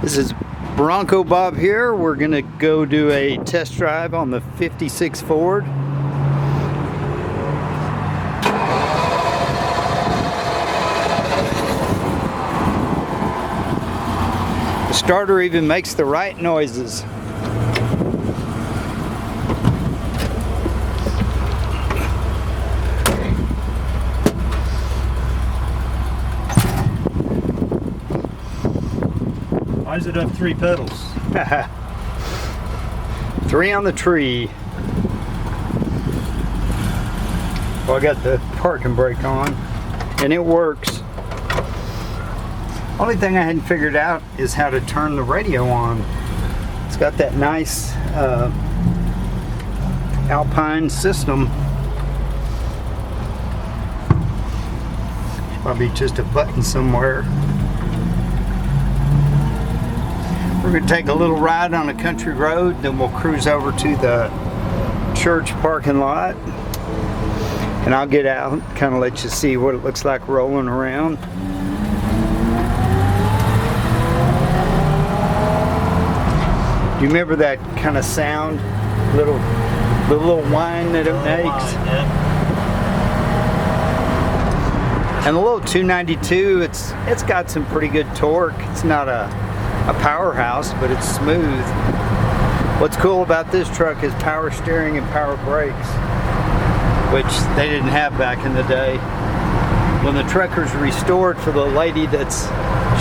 This is Bronco Bob here. We're gonna go do a test drive on the 56 Ford. The starter even makes the right noises. Why does it have 3 pedals? 3 on the tree. Well, I got the parking brake on and it works. Only thing I hadn't figured out is how to turn the radio on. It's got that nice Alpine system. Probably just a button somewhere. We're going to take a little ride on a country road, then we'll cruise over to the church parking lot. And I'll get out, kind of let you see what it looks like rolling around. Do you remember that kind of sound? The little whine that it makes? And the little 292, it's got some pretty good torque. It's not a powerhouse, but it's smooth. What's cool about this truck is power steering and power brakes, which they didn't have back in the day. When the truck was restored for the lady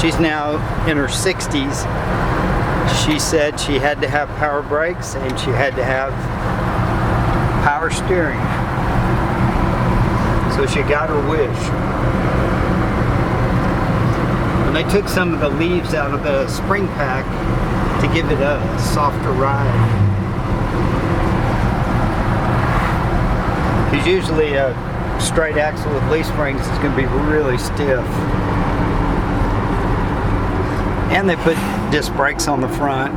she's now in her 60s, she said she had to have power brakes and she had to have power steering. So she got her wish. And they took some of the leaves out of the spring pack to give it a softer ride. Because usually a straight axle with leaf springs is going to be really stiff. And they put disc brakes on the front.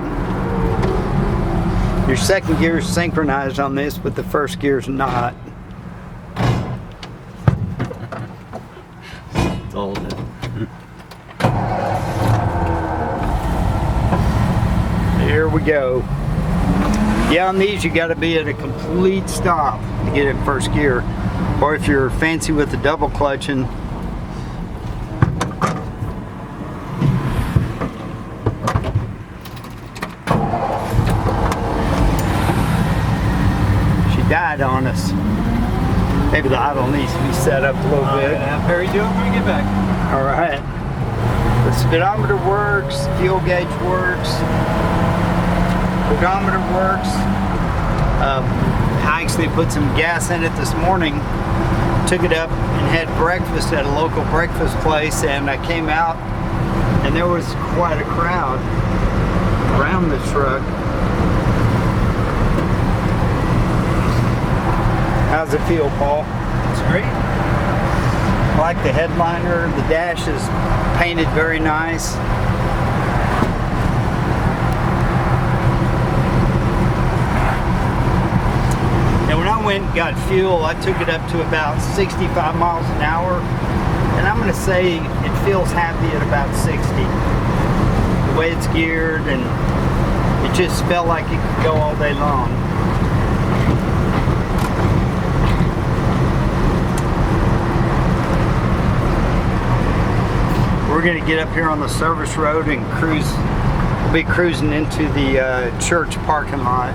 Your second gear is synchronized on this, but the first gear is not. It's all of it. Here we go. Yeah, on these you got to be at a complete stop to get it in first gear. Or if you're fancy with the double clutching, she died on us. Maybe the idle needs to be set up a little bit. Have Perry do it when we get back. All right. The speedometer works, fuel gauge works, odometer works. I actually put some gas in it this morning, took it up and had breakfast at a local breakfast place, and I came out and there was quite a crowd around the truck. How's it feel, Paul? It's great. I like the headliner. The dash is painted very nice. And when I went and got fuel, I took it up to about 65 miles an hour. And I'm going to say it feels happy at about 60. The way it's geared, and it just felt like it could go all day long. We're going to get up here on the service road and cruise. We'll be cruising into the church parking lot.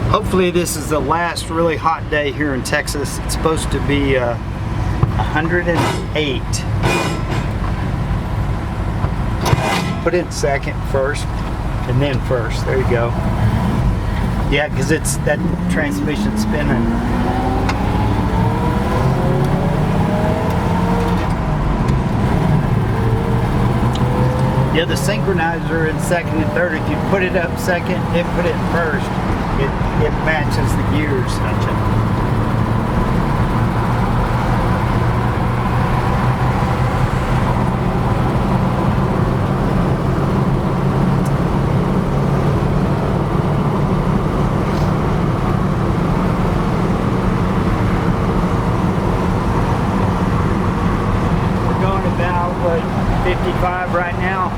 Hopefully this is the last really hot day here in Texas. It's supposed to be 108. Put it second first and then first. There you go. Yeah, because it's that transmission spinning. Yeah, the synchronizer in second and third, if you put it up second and put it first, it matches the gears. Gotcha. We're going about 55 right now.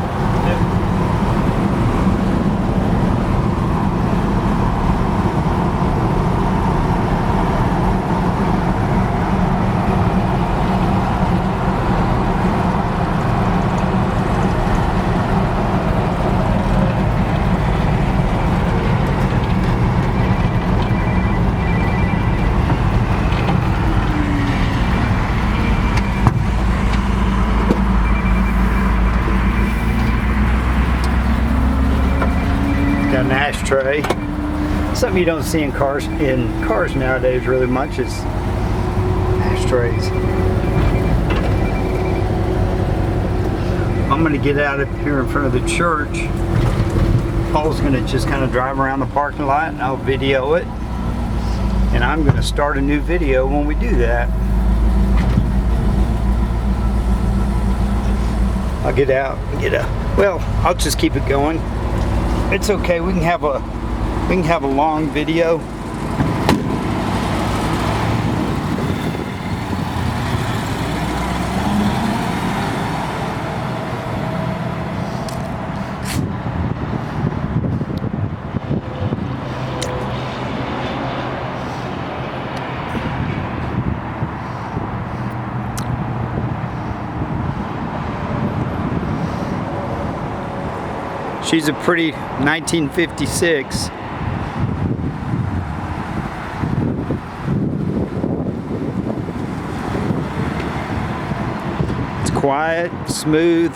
Got an ashtray. Something you don't see in cars nowadays really much is ashtrays. I'm gonna get out of here in front of the church. Paul's gonna just kind of drive around the parking lot and I'll video it. And I'm gonna start a new video when we do that. I'll get out and well, I'll just keep it going. It's okay, we can have a long video. She's a pretty 1956. It's quiet, smooth.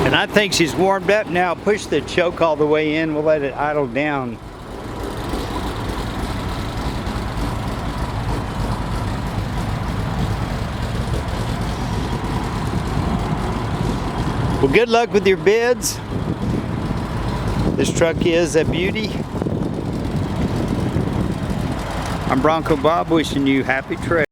And I think she's warmed up now. Push the choke all the way in. We'll let it idle down. Well, good luck with your bids. This truck is a beauty. I'm Bronco Bob wishing you happy trails.